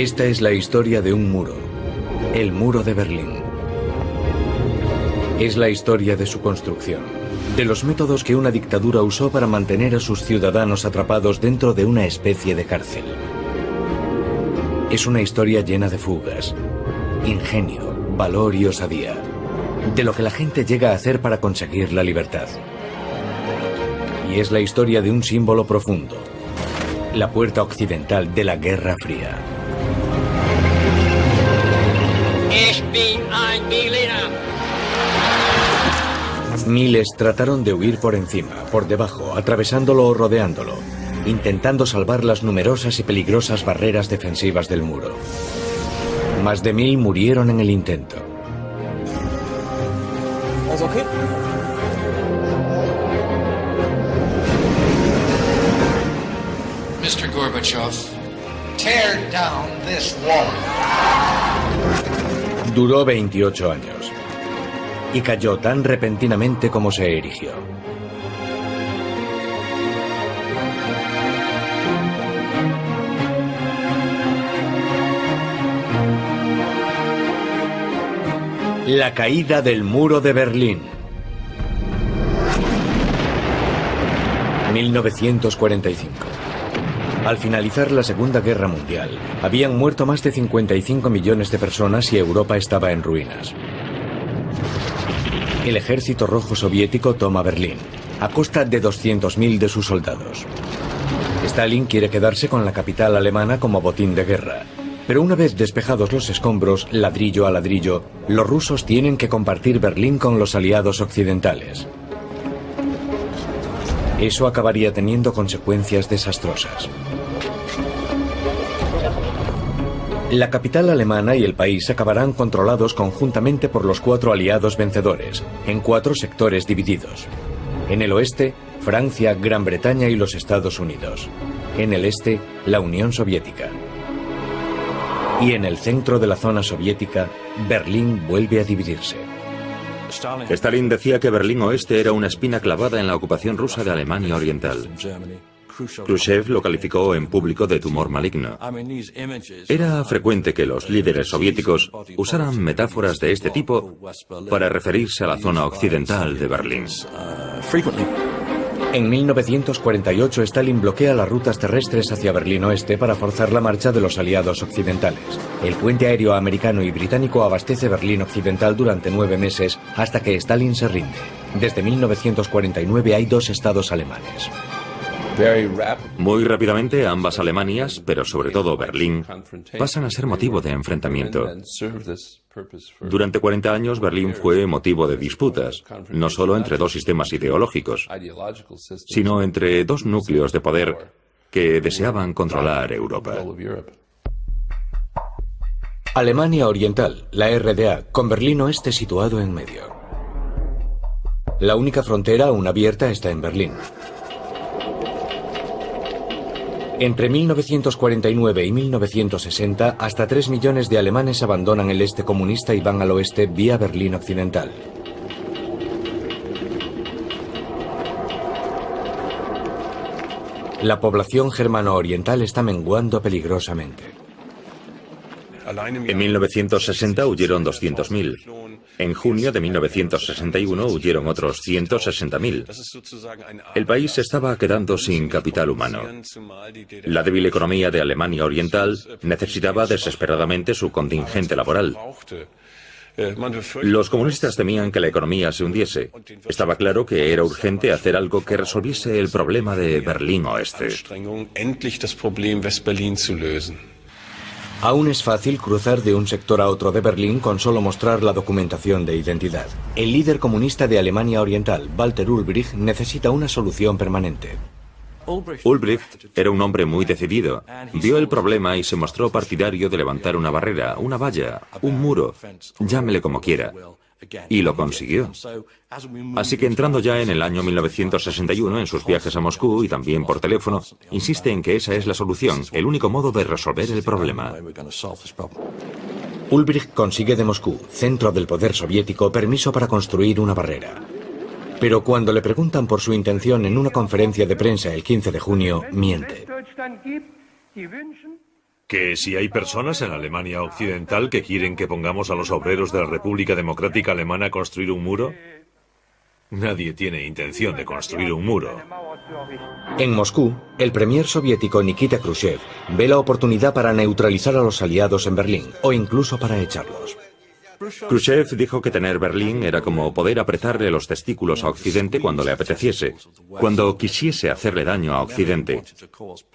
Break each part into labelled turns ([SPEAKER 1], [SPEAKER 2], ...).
[SPEAKER 1] Esta es la historia de un muro, el muro de Berlín. Es la historia de su construcción, de los métodos que una dictadura usó para mantener a sus ciudadanos atrapados dentro de una especie de cárcel. Es una historia llena de fugas, ingenio, valor y osadía, de lo que la gente llega a hacer para conseguir la libertad. Y es la historia de un símbolo profundo, la puerta occidental de la Guerra Fría. Miles trataron de huir por encima, por debajo, atravesándolo o rodeándolo, intentando salvar las numerosas y peligrosas barreras defensivas del muro. Más de 1000 murieron en el intento.
[SPEAKER 2] Mr. Gorbachev, tear down this wall.
[SPEAKER 1] Duró 28 años y cayó tan repentinamente como se erigió. La caída del muro de Berlín. 1945. Al finalizar la Segunda Guerra Mundial, habían muerto más de 55 millones de personas y Europa estaba en ruinas. El ejército rojo soviético toma Berlín, a costa de 200.000 de sus soldados. Stalin quiere quedarse con la capital alemana como botín de guerra, pero una vez despejados los escombros, ladrillo a ladrillo, los rusos tienen que compartir Berlín con los aliados occidentales. Eso acabaría teniendo consecuencias desastrosas. La capital alemana y el país acabarán controlados conjuntamente por los 4 aliados vencedores, en 4 sectores divididos. En el oeste, Francia, Gran Bretaña y los Estados Unidos. En el este, la Unión Soviética. Y en el centro de la zona soviética, Berlín vuelve a dividirse.
[SPEAKER 3] Stalin decía que Berlín Oeste era una espina clavada en la ocupación rusa de Alemania Oriental. Khrushchev lo calificó en público de tumor maligno. Era frecuente que los líderes soviéticos usaran metáforas de este tipo para referirse a la zona occidental de Berlín.
[SPEAKER 1] En 1948, Stalin bloquea las rutas terrestres hacia Berlín Oeste para forzar la marcha de los aliados occidentales. El puente aéreo americano y británico abastece Berlín Occidental durante 9 meses hasta que Stalin se rinde. Desde 1949 hay 2 estados alemanes.
[SPEAKER 3] Muy rápidamente ambas Alemanias, pero sobre todo Berlín, pasan a ser motivo de enfrentamiento. Durante 40 años Berlín fue motivo de disputas, no solo entre 2 sistemas ideológicos, sino entre 2 núcleos de poder que deseaban controlar Europa.
[SPEAKER 1] Alemania Oriental, la RDA, con Berlín Oeste situado en medio. La única frontera aún abierta está en Berlín. Entre 1949 y 1960, hasta 3 millones de alemanes abandonan el este comunista y van al oeste vía Berlín Occidental. La población germano-oriental está menguando peligrosamente.
[SPEAKER 3] En 1960 huyeron 200.000. En junio de 1961 huyeron otros 160.000. El país se estaba quedando sin capital humano. La débil economía de Alemania Oriental necesitaba desesperadamente su contingente laboral. Los comunistas temían que la economía se hundiese. Estaba claro que era urgente hacer algo que resolviese el problema de Berlín Oeste.
[SPEAKER 1] Aún es fácil cruzar de un sector a otro de Berlín con solo mostrar la documentación de identidad. El líder comunista de Alemania Oriental, Walter Ulbricht, necesita una solución permanente.
[SPEAKER 3] Ulbricht era un hombre muy decidido. Vio el problema y se mostró partidario de levantar una barrera, una valla, un muro, llámele como quiera. Y lo consiguió. Así que entrando ya en el año 1961, en sus viajes a Moscú y también por teléfono, insiste en que esa es la solución, el único modo de resolver el problema.
[SPEAKER 1] Ulbricht consigue de Moscú, centro del poder soviético, permiso para construir una barrera. Pero cuando le preguntan por su intención en una conferencia de prensa el 15 de junio, miente.
[SPEAKER 4] Que si hay personas en Alemania Occidental que quieren que pongamos a los obreros de la República Democrática Alemana a construir un muro, nadie tiene intención de construir un muro.
[SPEAKER 1] En Moscú, el premier soviético Nikita Khrushchev ve la oportunidad para neutralizar a los aliados en Berlín, o incluso para echarlos.
[SPEAKER 3] Khrushchev dijo que tener Berlín era como poder apretarle los testículos a Occidente cuando le apeteciese, cuando quisiese hacerle daño a Occidente.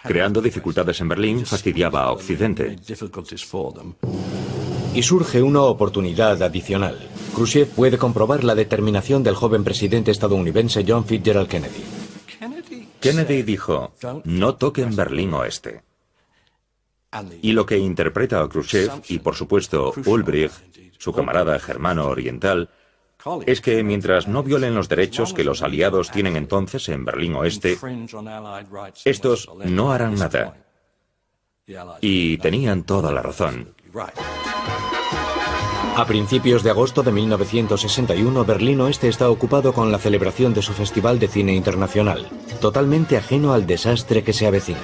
[SPEAKER 3] Creando dificultades en Berlín, fastidiaba a Occidente.
[SPEAKER 1] Y surge una oportunidad adicional. Khrushchev puede comprobar la determinación del joven presidente estadounidense John Fitzgerald Kennedy.
[SPEAKER 3] Kennedy dijo, no toquen Berlín Oeste. Y lo que interpreta a Khrushchev, y por supuesto Ulbricht, su camarada germano oriental, es que mientras no violen los derechos que los aliados tienen entonces en Berlín Oeste, estos no harán nada. Y tenían toda la razón.
[SPEAKER 1] A principios de agosto de 1961, Berlín Oeste está ocupado con la celebración de su Festival de Cine Internacional, totalmente ajeno al desastre que se avecina.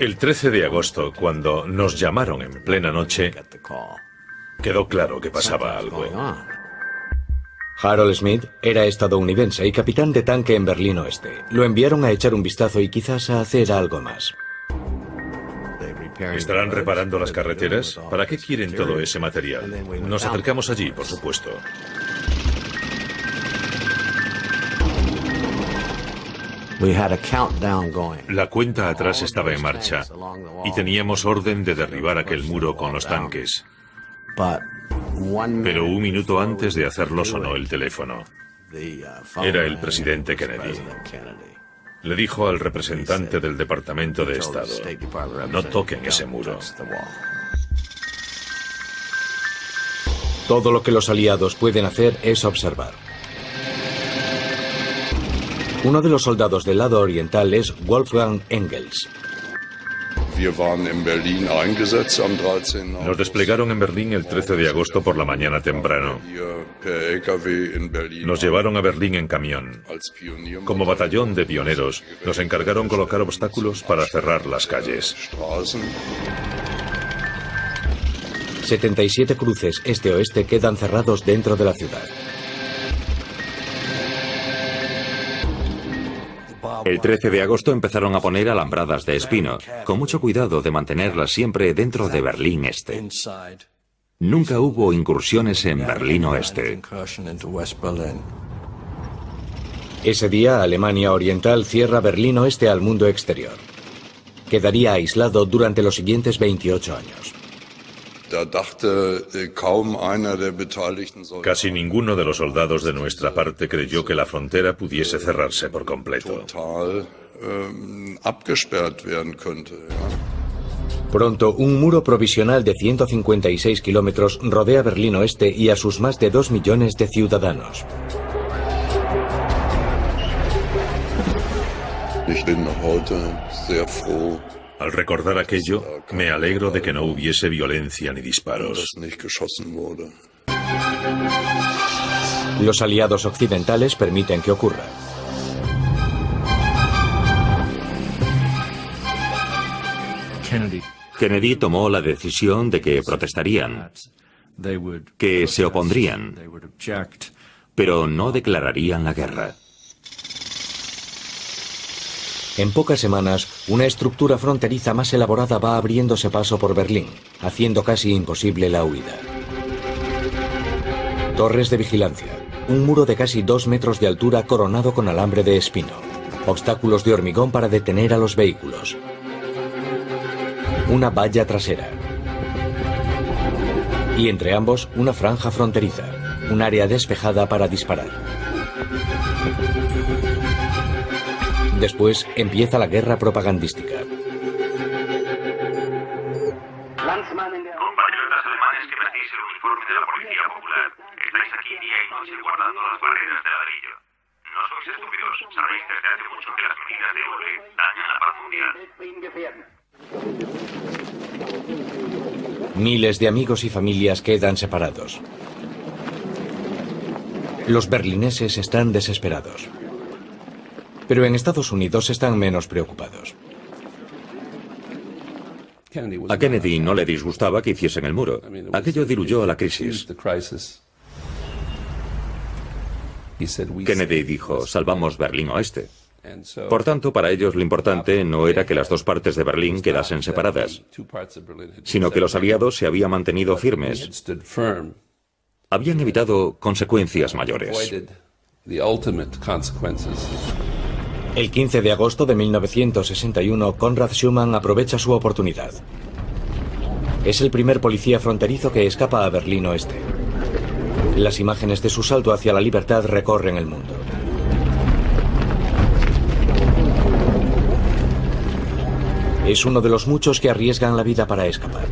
[SPEAKER 4] El 13 de agosto, cuando nos llamaron en plena noche, quedó claro que pasaba algo.
[SPEAKER 1] Harold Smith era estadounidense y capitán de tanque en Berlín Oeste. Lo enviaron a echar un vistazo y quizás a hacer algo más.
[SPEAKER 4] ¿Estarán reparando las carreteras? ¿Para qué quieren todo ese material? Nos acercamos allí, por supuesto. La cuenta atrás estaba en marcha y teníamos orden de derribar aquel muro con los tanques. Pero un minuto antes de hacerlo sonó el teléfono. Era el presidente Kennedy. Le dijo al representante del Departamento de Estado, no toquen ese muro.
[SPEAKER 1] Todo lo que los aliados pueden hacer es observar. Uno de los soldados del lado oriental es Wolfgang Engels.
[SPEAKER 4] Nos desplegaron en Berlín el 13 de agosto por la mañana temprano. Nos llevaron a Berlín en camión. Como batallón de pioneros, nos encargaron colocar obstáculos para cerrar las calles.
[SPEAKER 1] 77 cruces este-oeste quedan cerrados dentro de la ciudad.
[SPEAKER 3] El 13 de agosto empezaron a poner alambradas de espino, con mucho cuidado de mantenerlas siempre dentro de Berlín Este. Nunca hubo incursiones en Berlín Oeste.
[SPEAKER 1] Ese día, Alemania Oriental cierra Berlín Oeste al mundo exterior. Quedaría aislado durante los siguientes 28 años.
[SPEAKER 4] Casi ninguno de los soldados de nuestra parte creyó que la frontera pudiese cerrarse por completo.
[SPEAKER 1] Pronto, un muro provisional de 156 kilómetros rodea Berlín Oeste y a sus más de 2 millones de ciudadanos.
[SPEAKER 4] Al recordar aquello, me alegro de que no hubiese violencia ni disparos.
[SPEAKER 1] Los aliados occidentales permiten que ocurra.
[SPEAKER 3] Kennedy tomó la decisión de que protestarían, que se opondrían, pero no declararían la guerra.
[SPEAKER 1] En pocas semanas, una estructura fronteriza más elaborada va abriéndose paso por Berlín, haciendo casi imposible la huida. Torres de vigilancia, un muro de casi 2 metros de altura coronado con alambre de espino, obstáculos de hormigón para detener a los vehículos, una valla trasera y entre ambos una franja fronteriza, un área despejada para disparar. Después empieza la guerra propagandística.
[SPEAKER 5] Compatriotas alemanes que vestís el uniforme de la Policía Popular, estáis aquí día y noche guardando las barreras de ladrillo. No sois estúpidos, sabéis desde hace mucho que las medidas de Ulbricht dañan la paz mundial.
[SPEAKER 1] Miles de amigos y familias quedan separados. Los berlineses están desesperados. Pero en Estados Unidos están menos preocupados.
[SPEAKER 3] A Kennedy no le disgustaba que hiciesen el muro. Aquello diluyó a la crisis. Kennedy dijo, salvamos Berlín Oeste. Por tanto, para ellos lo importante no era que las dos partes de Berlín quedasen separadas, sino que los aliados se habían mantenido firmes. Habían evitado consecuencias mayores.
[SPEAKER 1] El 15 de agosto de 1961, Konrad Schumann aprovecha su oportunidad. Es el primer policía fronterizo que escapa a Berlín Oeste. Las imágenes de su salto hacia la libertad recorren el mundo. Es uno de los muchos que arriesgan la vida para escapar.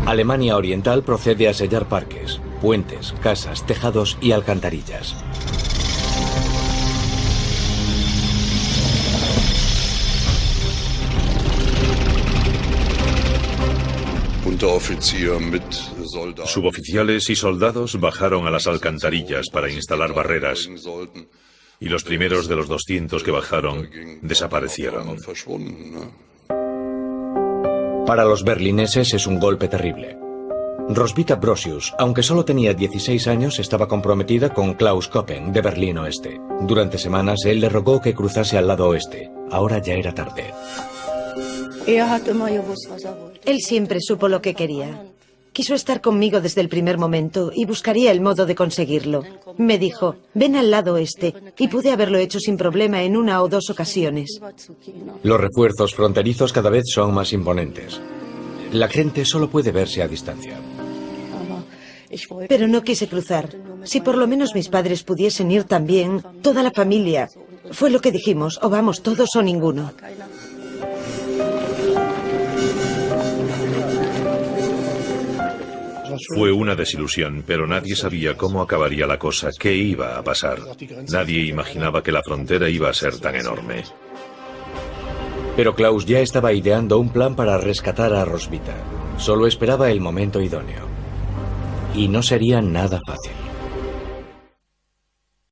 [SPEAKER 1] Alemania Oriental procede a sellar parques, puentes, casas, tejados y alcantarillas.
[SPEAKER 4] Suboficiales y soldados bajaron a las alcantarillas para instalar barreras, y los primeros de los 200 que bajaron desaparecieron.
[SPEAKER 1] Para los berlineses es un golpe terrible. Roswitha Brosius, aunque solo tenía 16 años, estaba comprometida con Klaus Koppen, de Berlín Oeste. Durante semanas, él le rogó que cruzase al lado oeste. Ahora ya era tarde.
[SPEAKER 6] Él siempre supo lo que quería. Quiso estar conmigo desde el primer momento y buscaría el modo de conseguirlo. Me dijo, ven al lado oeste, y pude haberlo hecho sin problema en 1 o 2 ocasiones.
[SPEAKER 1] Los refuerzos fronterizos cada vez son más imponentes. La gente solo puede verse a distancia.
[SPEAKER 6] Pero no quise cruzar. Si por lo menos mis padres pudiesen ir también, toda la familia. Fue lo que dijimos, o vamos todos o ninguno.
[SPEAKER 4] Fue una desilusión, pero nadie sabía cómo acabaría la cosa, qué iba a pasar. Nadie imaginaba que la frontera iba a ser tan enorme.
[SPEAKER 1] Pero Klaus ya estaba ideando un plan para rescatar a Roswitha. Solo esperaba el momento idóneo. Y no sería nada fácil.